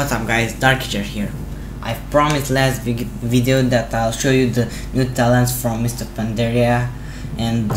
What's up guys, Darkicher here. I promised last video that I'll show you the new talents from Mr. Pandaria, and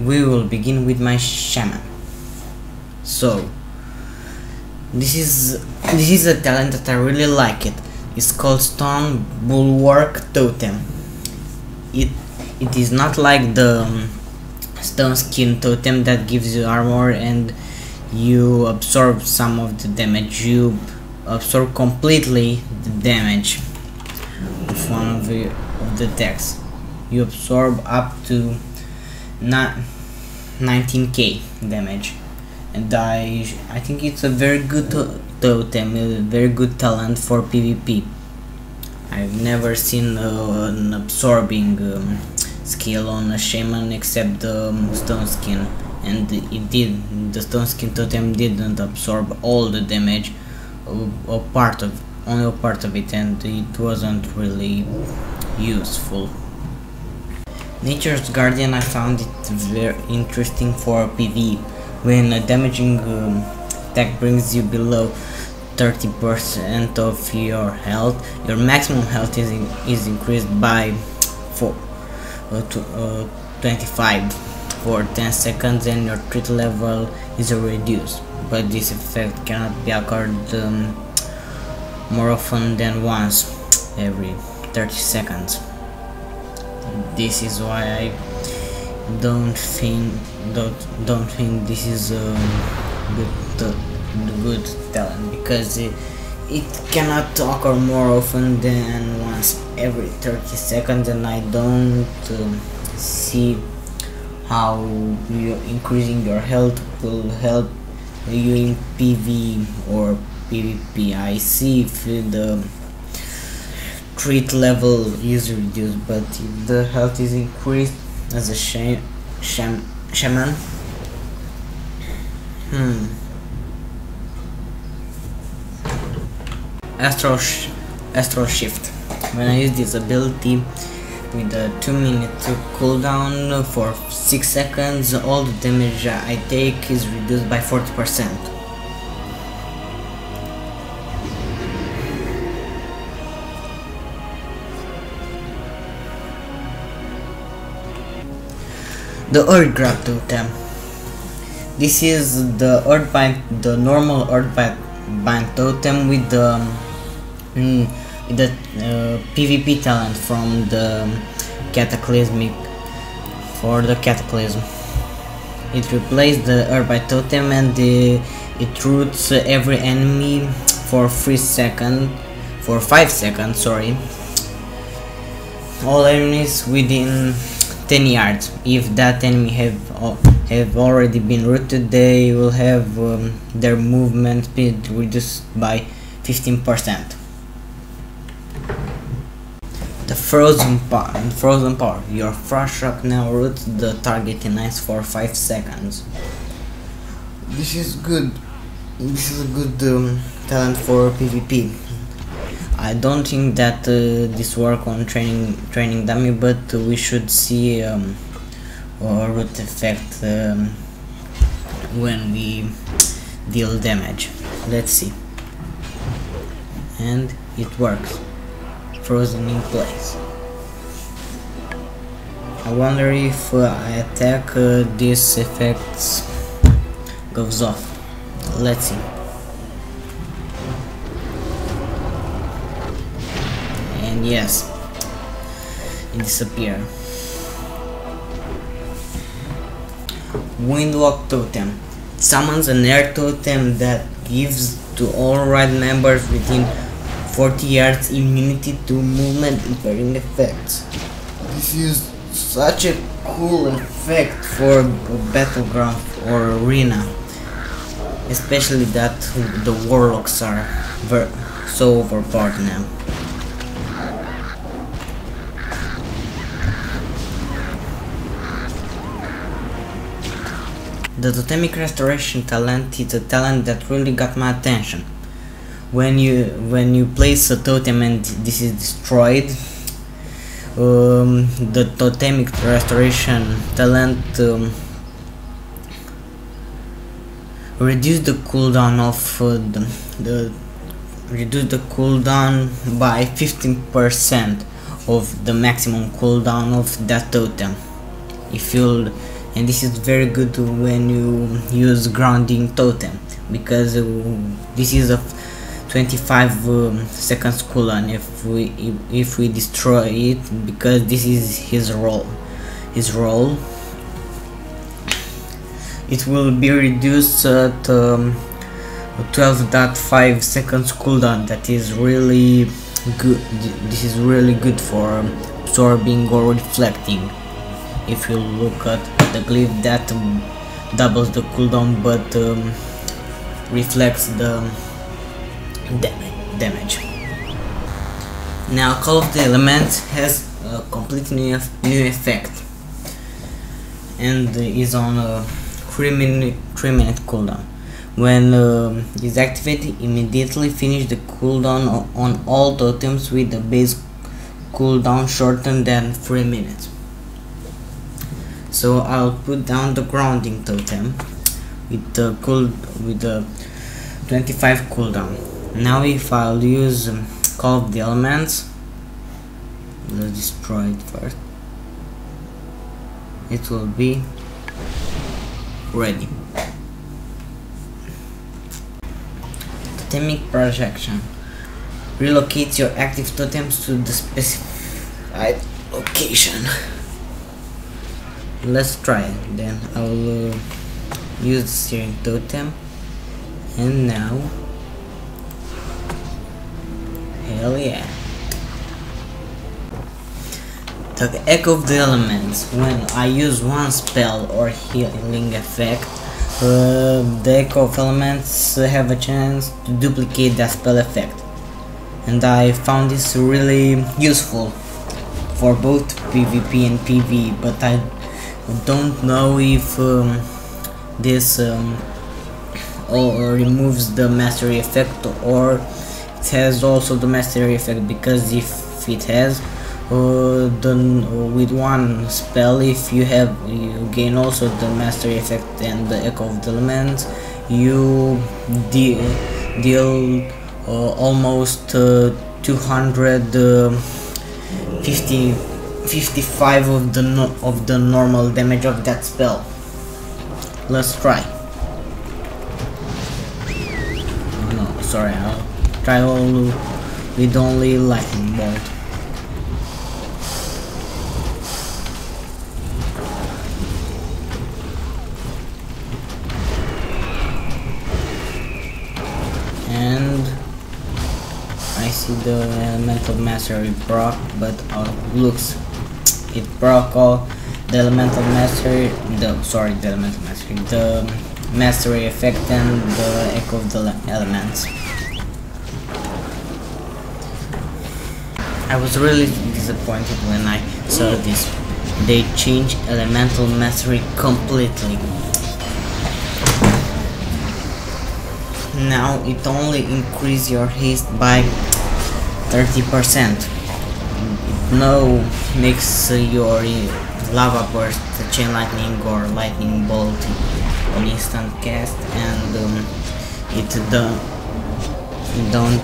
we will begin with my Shaman. So this is a talent that I really like. It's called Stone Bulwark Totem. It is not like the stone skin totem that gives you armor and you absorb some of the damage. You absorb completely the damage of one of the attacks. You absorb up to 19k damage, and I think it's a very good totem, a very good talent for PvP. I've never seen an absorbing skill on a shaman except the stone skin, and the stone skin totem didn't absorb all the damage, only a part of it, and it wasn't really useful. Nature's Guardian, I found it very interesting for PvE. When a damaging attack brings you below 30% of your health, your maximum health is increased by 25 for 10 seconds, and your crit level is reduced. But this effect cannot be occurred more often than once every 30 seconds. This is why I don't think this is a good talent, because it cannot occur more often than once every 30 seconds, and I don't see how increasing your health will help you in PvE or PvP. I see if the crit level is reduced, but if the health is increased as a shaman, Astral Shift. When I use this ability with a 2-minute cooldown for 6 seconds, all the damage I take is reduced by 40%. The Earth Grab Totem. This is the normal Earthbind totem with the PvP talent from the Cataclysm. It replaced the Earthbind totem, and it roots every enemy for 5 seconds. Sorry, all enemies within 10 yards. If that enemy have already been rooted, they will have their movement speed reduced by 15%. The Frozen Power. Your Frost Shock now roots the target in ice for 5 seconds. This is good. This is a good talent for PvP. I don't think that this work on training dummy, but we should see a root effect when we deal damage. Let's see. And it works. Frozen in place. I wonder if I attack, this effect goes off. Let's see. And yes, it disappeared. Windwalk Totem. It summons an air totem that gives to all raid members within 40 yards immunity to movement interfering effects. This is such a cool effect for a battleground or arena, especially that the warlocks are so overpowered now. The Totemic Restoration talent is a talent that really got my attention. When you place a totem and this is destroyed, the Totemic Restoration talent reduce the cooldown of reduce the cooldown by 15% of the maximum cooldown of that totem. If you and this is very good when you use grounding totem, because this is a 25 seconds cooldown if we destroy it, because this is his role. It will be reduced at 12.5 seconds cooldown. That is really good. This is really good for absorbing or reflecting. If you look at the glyph, that doubles the cooldown but reflects the damage. Now Call of the Elements has a completely new effect and is on a 3-minute cooldown. When is activated, immediately finish the cooldown on all totems with the base cooldown shortened than 3 minutes. So I'll put down the grounding totem with the 25 cooldown. Now if I'll use Call of the Elements, let's destroy it first. It will be ready. Totemic projection relocates your active totems to the specified location. Let's try it. Then I will use the steering totem, and now, hell yeah. The Echo of the Elements. When I use one spell or healing effect, the Echo of Elements have a chance to duplicate that spell effect, and I found this really useful for both PvP and PvE, but I don't know if this removes the mastery effect, or it has also the mastery effect, because if it has, then with one spell, if you gain also the mastery effect and the Echo of the Elements, you deal almost 255 of the normal damage of that spell. Let's try. Oh, no, sorry, I'll try with only lightning bolt. And I see the elemental mastery broke, but it broke all the elemental mastery, the mastery effect and the Echo of the Elements. I was really disappointed when I saw this. They changed elemental mastery completely. Now it only increases your haste by 30%. It now makes your lava burst, chain lightning or lightning bolt on instant cast, and it don't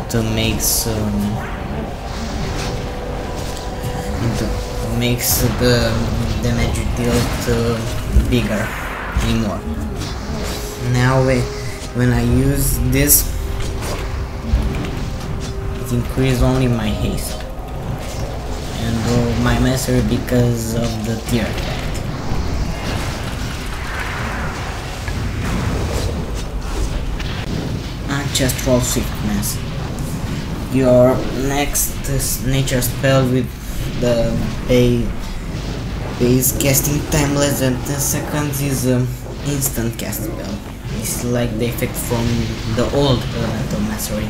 makes the damage dealt bigger anymore. Now when I use this, it increases only my haste and my mastery because of the tier effect. Ancestral Swiftness. Your next nature spell with the base casting time less than 10 seconds is instant cast spell. It's like the effect from the old elemental mastery.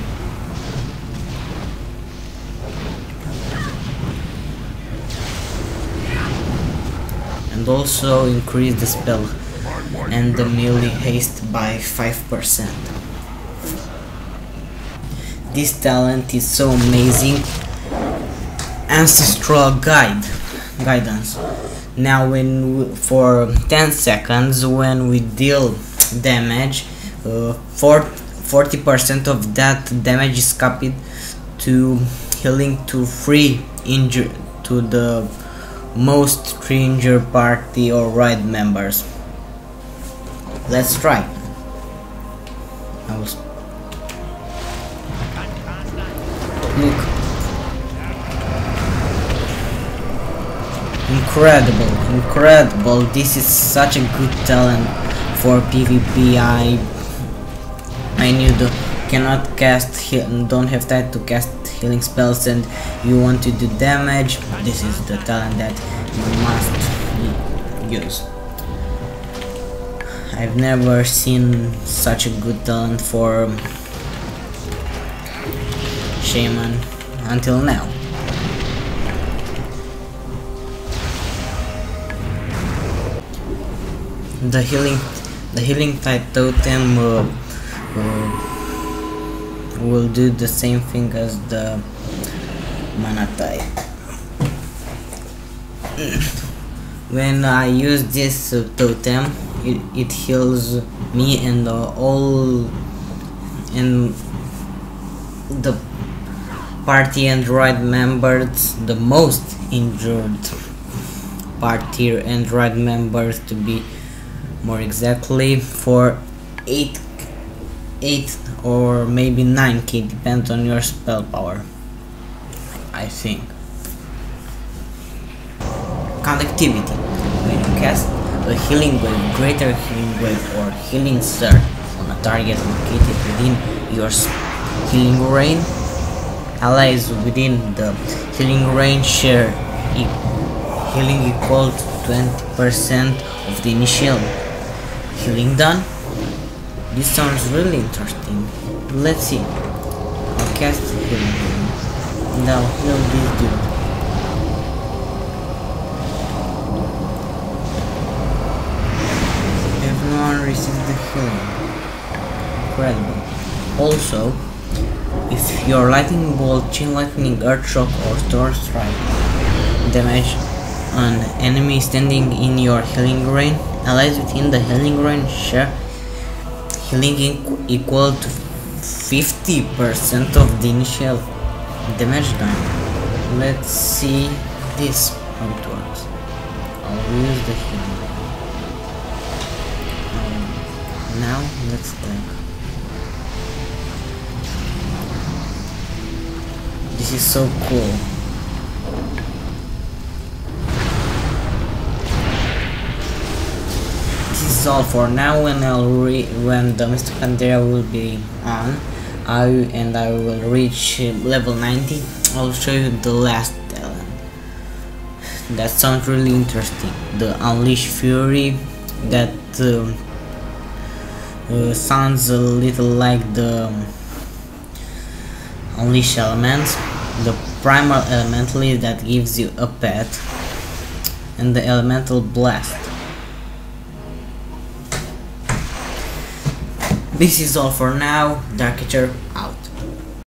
And also increase the spell and the melee haste by 5%. This talent is so amazing. Ancestral guidance. Now for 10 seconds when we deal damage, 4 40% of that damage is copied to healing to 3 injured to the most 3 injured party or raid members. Let's try. Look. Incredible. This is such a good talent for PvP. I knew cannot cast don't have time to cast healing spells and you want to do damage. This is the talent that you must use. I've never seen such a good talent for Shaman until now. The healing type totem will do the same thing as the mana type. When I use this totem, it heals me and all and the party and raid members, the most injured party and raid members to be more exactly, for 8 or maybe 9k, depends on your spell power, I think. Conductivity. When you cast a healing wave, greater healing wave or healing surge on a target located within your healing range, allies within the healing range share healing equal to 20% of the initial healing done. This sounds really interesting. Let's see. I'll cast healing. Now heal this dude. Everyone receives the healing. Incredible. Also, if your lightning bolt, chain lightning, earth shock or storm strike damage an enemy standing in your healing range, allies within the healing range share healing equal to 50% of the initial damage done. Let's see this how it works. I'll use the healing. Now let's tank. This is so cool. This is all for now. When the Mr. Pantera will be on, I will reach level 90. I'll show you the last talent. That sounds really interesting. The Unleash Fury. That sounds a little like the Unleash Elements. The Primal Elemental that gives you a pet, and the Elemental Blast. This is all for now. Darkager out.